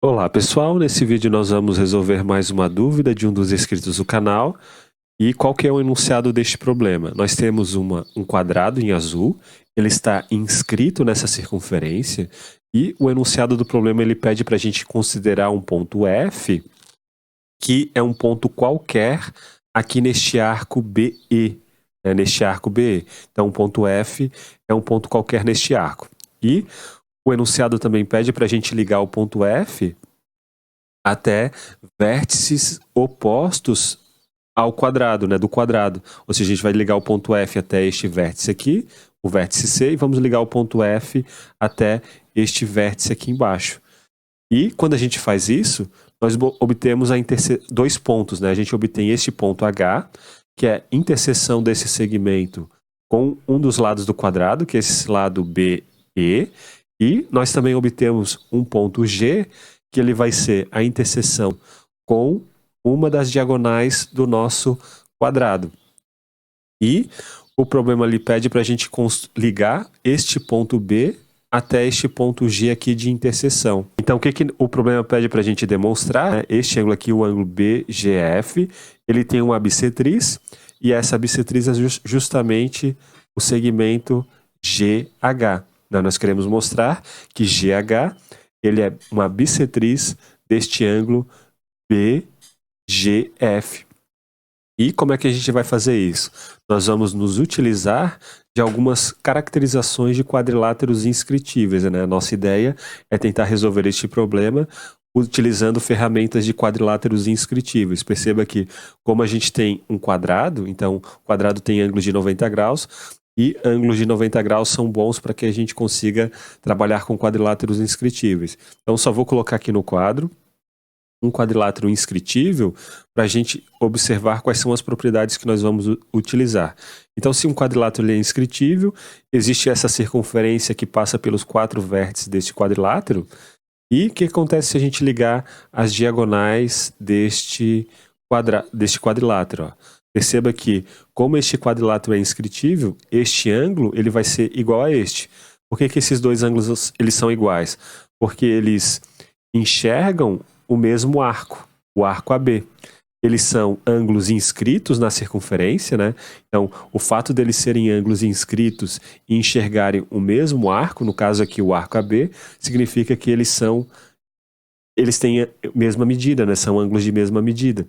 Olá pessoal, nesse vídeo nós vamos resolver mais uma dúvida de um dos inscritos do canal. E qual que é o enunciado deste problema? Nós temos um quadrado em azul, ele está inscrito nessa circunferência e o enunciado do problema ele pede para a gente considerar um ponto F, que é um ponto qualquer aqui neste arco BE, neste arco BE. Então o ponto F é um ponto qualquer neste arco. E o enunciado também pede para a gente ligar o ponto F até vértices opostos ao quadrado, do quadrado. Ou seja, a gente vai ligar o ponto F até este vértice aqui, o vértice C, e vamos ligar o ponto F até este vértice aqui embaixo. E quando a gente faz isso, nós obtemos dois pontos, A gente obtém este ponto H, que é a interseção desse segmento com um dos lados do quadrado, que é esse lado BE, e nós também obtemos um ponto G, que ele vai ser a interseção com uma das diagonais do nosso quadrado. E o problema ali pede para a gente ligar este ponto B até este ponto G aqui de interseção. Então o que o problema pede para a gente demonstrar? Este ângulo aqui, o ângulo BGF, ele tem uma bissetriz, e essa bissetriz é justamente o segmento GH. Nós queremos mostrar que GH ele é uma bissetriz deste ângulo BGF. E como é que a gente vai fazer isso? Nós vamos nos utilizar de algumas caracterizações de quadriláteros inscritíveis. A nossa ideia é tentar resolver este problema utilizando ferramentas de quadriláteros inscritíveis. Perceba que, como a gente tem um quadrado, então o quadrado tem ângulos de 90 graus, e ângulos de 90 graus são bons para que a gente consiga trabalhar com quadriláteros inscritíveis. Então só vou colocar aqui no quadro um quadrilátero inscritível para a gente observar quais são as propriedades que nós vamos utilizar. Então, se um quadrilátero é inscritível, existe essa circunferência que passa pelos 4 vértices deste quadrilátero. E o que acontece se a gente ligar as diagonais deste quadrilátero? Perceba que, como este quadrilátero é inscritível, este ângulo ele vai ser igual a este. Por que esses dois ângulos eles são iguais? Porque eles enxergam o mesmo arco, o arco AB. Eles são ângulos inscritos na circunferência, Então, o fato deles serem ângulos inscritos e enxergarem o mesmo arco, no caso aqui o arco AB, significa que eles têm a mesma medida, São ângulos de mesma medida.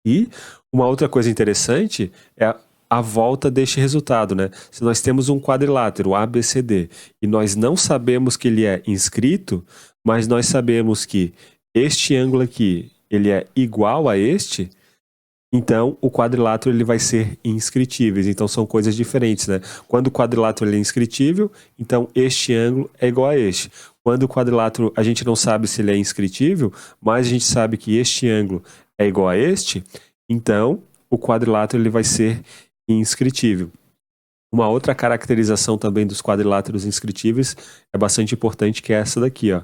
E uma outra coisa interessante é a volta deste resultado, Se nós temos um quadrilátero ABCD e nós não sabemos que ele é inscrito, mas nós sabemos que este ângulo aqui ele é igual a este, então o quadrilátero ele vai ser inscritível. Então são coisas diferentes, Quando o quadrilátero ele é inscritível, então este ângulo é igual a este. Quando o quadrilátero a gente não sabe se ele é inscritível, mas a gente sabe que este ângulo é igual a este, então o quadrilátero ele vai ser inscritível. Uma outra caracterização também dos quadriláteros inscritíveis é bastante importante, que é essa daqui, ó.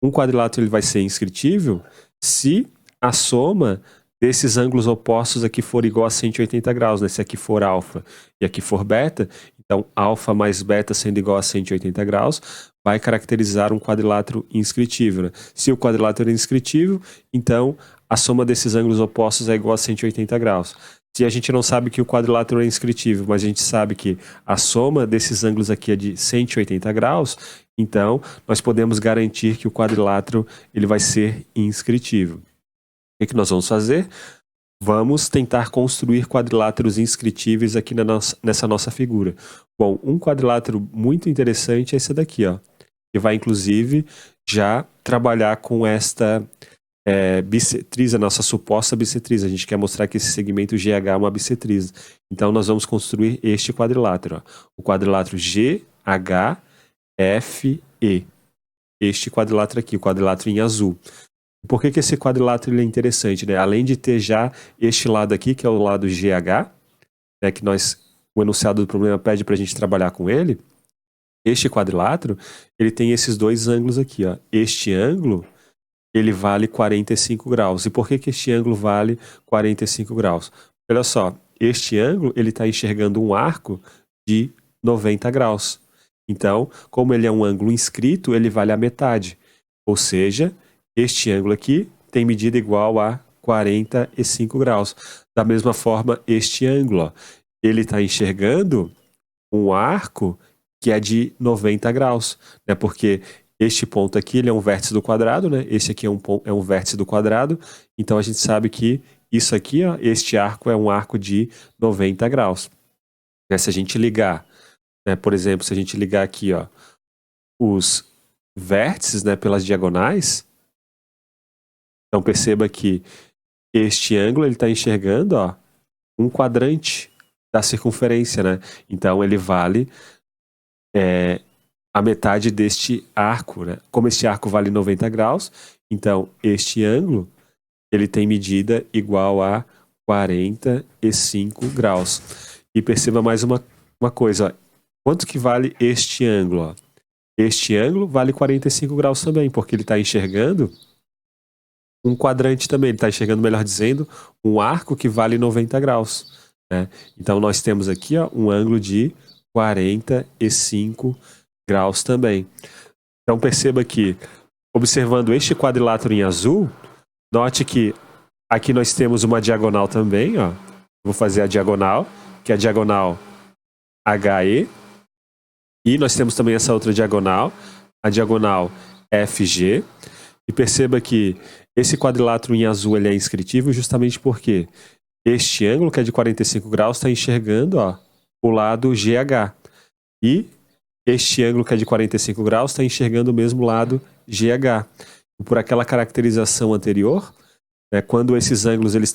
Um quadrilátero ele vai ser inscritível se a soma desses ângulos opostos aqui for igual a 180 graus, Se aqui for alfa e aqui for beta, então alfa mais beta sendo igual a 180 graus, vai caracterizar um quadrilátero inscritível, Se o quadrilátero é inscritível, então a soma desses ângulos opostos é igual a 180 graus. Se a gente não sabe que o quadrilátero é inscritível, mas a gente sabe que a soma desses ângulos aqui é de 180 graus, então nós podemos garantir que o quadrilátero ele vai ser inscritível. O que nós vamos fazer? Vamos tentar construir quadriláteros inscritíveis aqui nessa nossa figura. Bom, um quadrilátero muito interessante é esse daqui, ó, que vai inclusive já trabalhar com esta bissetriz, a nossa suposta bissetriz. A gente quer mostrar que esse segmento GH é uma bissetriz. Então nós vamos construir este quadrilátero, ó, o quadrilátero GHFE. Este quadrilátero aqui, o quadrilátero em azul. Por que esse quadrilátero ele é interessante? Além de ter já este lado aqui, que é o lado GH, que o enunciado do problema pede para a gente trabalhar com ele, este quadrilátero ele tem esses dois ângulos aqui, ó. Este ângulo ele vale 45 graus. E por que este ângulo vale 45 graus? Olha só, este ângulo ele está enxergando um arco de 90 graus. Então, como ele é um ângulo inscrito, ele vale a metade. Ou seja, este ângulo aqui tem medida igual a 45 graus. Da mesma forma, este ângulo, ó, ele está enxergando um arco que é de 90 graus, né? Porque este ponto aqui ele é um vértice do quadrado, né? Esse aqui é um vértice do quadrado, então a gente sabe que isso aqui, ó, este arco é um arco de 90 graus. Né? Se a gente ligar, né, por exemplo, se a gente ligar aqui, ó, os vértices, né, pelas diagonais, então perceba que este ângulo ele está enxergando, ó, um quadrante da circunferência, né? Então ele vale a metade deste arco, né? Como este arco vale 90 graus, então este ângulo ele tem medida igual a 45 graus. E perceba mais uma coisa, ó. Quanto que vale este ângulo? Ó? Este ângulo vale 45 graus também, porque ele está enxergando um quadrante também, ele está enxergando, melhor dizendo, um arco que vale 90 graus. Né? Então nós temos aqui, ó, um ângulo de 45 graus também. Então perceba que, observando este quadrilátero em azul, note que aqui nós temos uma diagonal também. Ó. Vou fazer a diagonal, que é a diagonal HE. E nós temos também essa outra diagonal, a diagonal FG. E perceba que esse quadrilátero em azul ele é inscritível justamente porque este ângulo, que é de 45 graus, está enxergando, ó, o lado GH. E este ângulo, que é de 45 graus, está enxergando o mesmo lado GH. E por aquela caracterização anterior, né, quando esses ângulos eles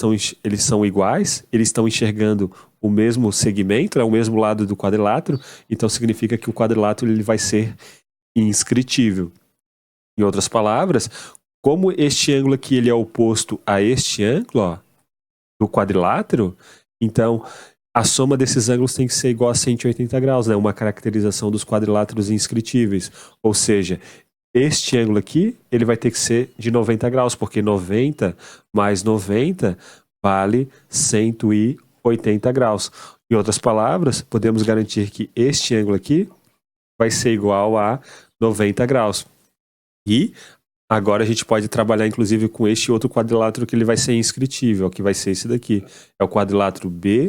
são iguais, eles estão enxergando o mesmo segmento, né, o mesmo lado do quadrilátero, então significa que o quadrilátero ele vai ser inscritível. Em outras palavras, como este ângulo aqui ele é oposto a este ângulo, ó, do quadrilátero, então a soma desses ângulos tem que ser igual a 180 graus, né? Uma caracterização dos quadriláteros inscritíveis. Ou seja, este ângulo aqui ele vai ter que ser de 90 graus, porque 90 mais 90 vale 180 graus. Em outras palavras, podemos garantir que este ângulo aqui vai ser igual a 90 graus. E agora a gente pode trabalhar inclusive com este outro quadrilátero que ele vai ser inscritível, que vai ser esse daqui. É o quadrilátero BCGH.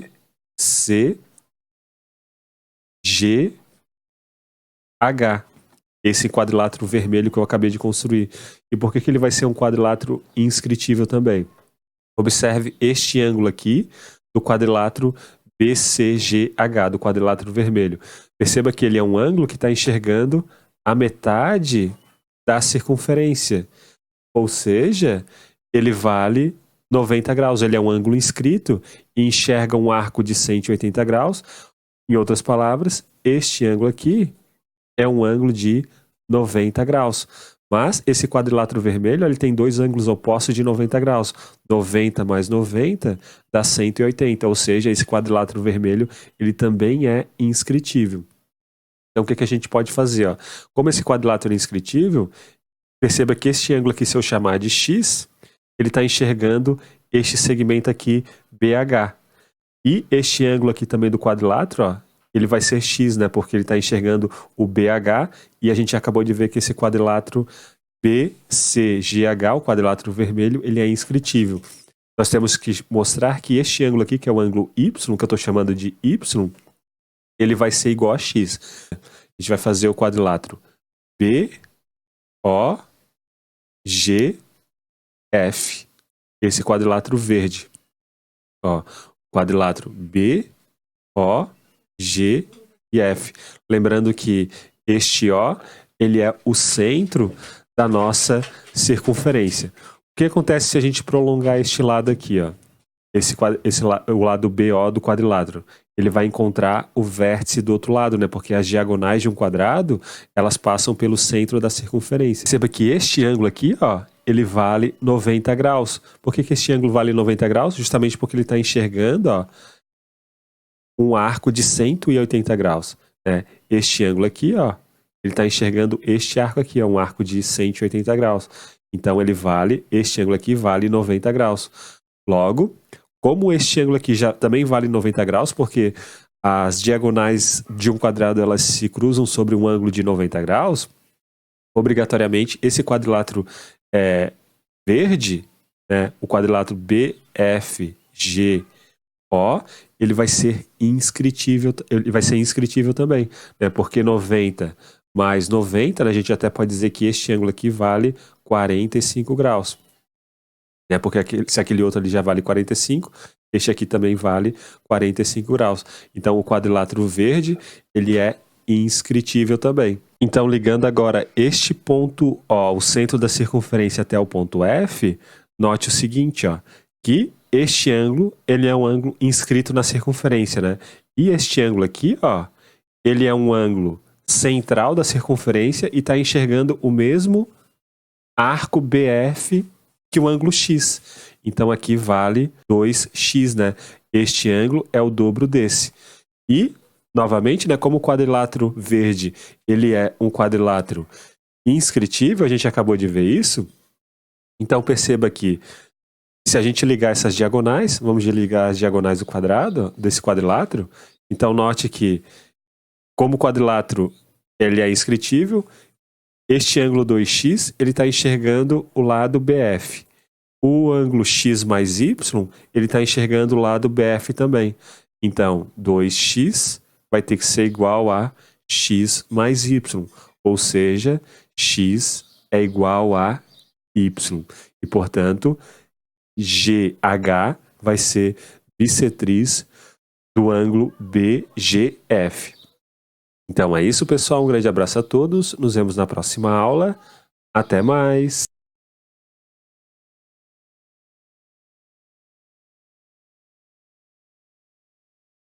Esse quadrilátero vermelho que eu acabei de construir. E por que ele vai ser um quadrilátero inscritível também? Observe este ângulo aqui do quadrilátero BCGH, do quadrilátero vermelho. Perceba que ele é um ângulo que está enxergando a metade da circunferência, ou seja, ele vale 90 graus, ele é um ângulo inscrito e enxerga um arco de 180 graus. Em outras palavras, este ângulo aqui é um ângulo de 90 graus. Mas esse quadrilátero vermelho ele tem dois ângulos opostos de 90 graus. 90 mais 90 dá 180, ou seja, esse quadrilátero vermelho ele também é inscritível. Então, o que a gente pode fazer? Ó? Como esse quadrilátero é inscritível, perceba que este ângulo aqui, se eu chamar de X, ele está enxergando este segmento aqui, BH. E este ângulo aqui também do quadrilátero, ó, ele vai ser X, né? Porque ele está enxergando o BH, e a gente acabou de ver que esse quadrilátero BCGH, o quadrilátero vermelho, ele é inscritível. Nós temos que mostrar que este ângulo aqui, que é o ângulo Y, que eu estou chamando de Y, ele vai ser igual a X. A gente vai fazer o quadrilátero BOGF. Esse quadrilátero verde. Ó, quadrilátero BOG e F. Lembrando que este O, ele é o centro da nossa circunferência. O que acontece se a gente prolongar este lado aqui, ó? O lado BO do quadrilátero? Ele vai encontrar o vértice do outro lado, né? Porque as diagonais de um quadrado, elas passam pelo centro da circunferência. Perceba que este ângulo aqui, ó, ele vale 90 graus. Por que este ângulo vale 90 graus? Justamente porque ele está enxergando, ó, um arco de 180 graus. Né? Este ângulo aqui, ó, ele está enxergando este arco aqui, é um arco de 180 graus. Então este ângulo aqui vale 90 graus. Logo, como este ângulo aqui já também vale 90 graus, porque as diagonais de um quadrado elas se cruzam sobre um ângulo de 90 graus, obrigatoriamente esse quadrilátero verde, né, o quadrilátero BFGO, ele vai ser inscritível também, né, porque 90 mais 90, né, a gente até pode dizer que este ângulo aqui vale 45 graus. Né, porque se aquele outro ali já vale 45, este aqui também vale 45 graus. Então o quadrilátero verde, ele é inscritível também. Então, ligando agora este ponto O, o centro da circunferência até o ponto F, note o seguinte, ó, que este ângulo, ele é um ângulo inscrito na circunferência, né? E este ângulo aqui, ó, ele é um ângulo central da circunferência e está enxergando o mesmo arco BF que o ângulo X. Então aqui vale 2x, né? Este ângulo é o dobro desse. E, novamente, né, como o quadrilátero verde, ele é um quadrilátero inscritível, a gente acabou de ver isso. Então perceba que se a gente ligar essas diagonais, vamos ligar as diagonais do quadrado, desse quadrilátero, então note que como o quadrilátero ele é inscritível, este ângulo 2x, ele está enxergando o lado BF. O ângulo x mais y, ele está enxergando o lado BF também. Então, 2x vai ter que ser igual a x mais y. Ou seja, x é igual a y. E, portanto, GH vai ser bissetriz do ângulo BGF. Então é isso, pessoal. Um grande abraço a todos. Nos vemos na próxima aula. Até mais!